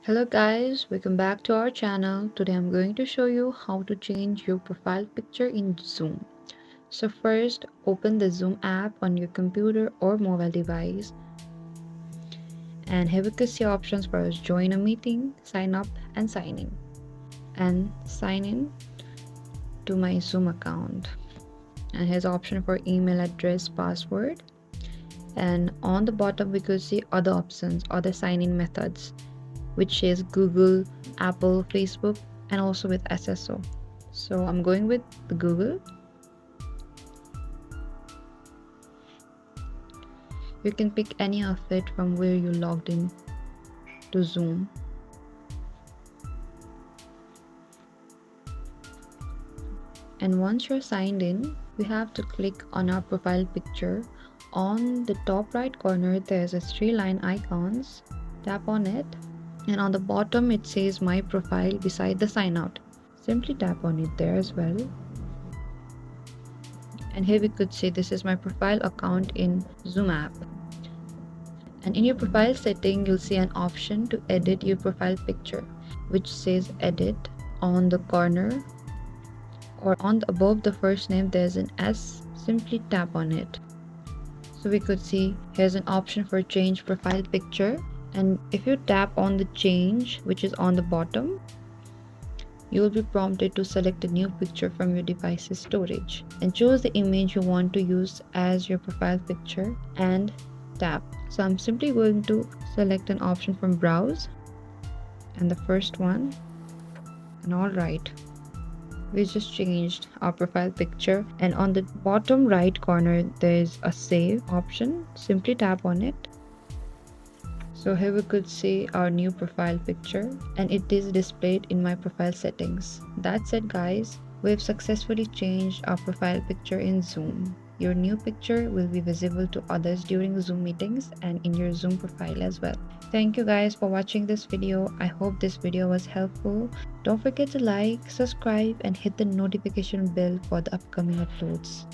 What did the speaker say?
Hello guys, welcome back to our channel. Today I'm going to show you how to change your profile picture in Zoom. So first, open the Zoom app on your computer or mobile device, and here we can see options for us: join a meeting, sign up, and sign in. And sign in to my Zoom account. And here's option for email address, password. And on the bottom we could see other options, other sign-in methods, which is Google, Apple, Facebook, and also with SSO. So I'm going with the Google. You can pick any of it from where you logged in to Zoom. And once you're signed in, we have to click on our profile picture. On the top right corner, there's a 3-line icons. Tap on it, and on the bottom it says my profile beside the sign out. Simply tap on it there as well. And here we could see this is my profile account in Zoom app. And in your profile setting, you'll see an option to edit your profile picture, which says edit on the corner, or above the first name there's an S. Simply tap on it. So we could see here's an option for change profile picture, and if you tap on the change, which is on the bottom, you will be prompted to select a new picture from your device's storage and choose the image you want to use as your profile picture and tap. So I'm simply going to select an option from browse and the first one, and alright, we just changed our profile picture. And on the bottom right corner there's a save option. Simply tap on it. So here we could see our new profile picture, and it is displayed in my profile settings. That's it guys, we've successfully changed our profile picture in Zoom. Your new picture will be visible to others during Zoom meetings and in your Zoom profile as well. Thank you guys for watching this video. I hope this video was helpful. Don't forget to like, subscribe, and hit the notification bell for the upcoming uploads.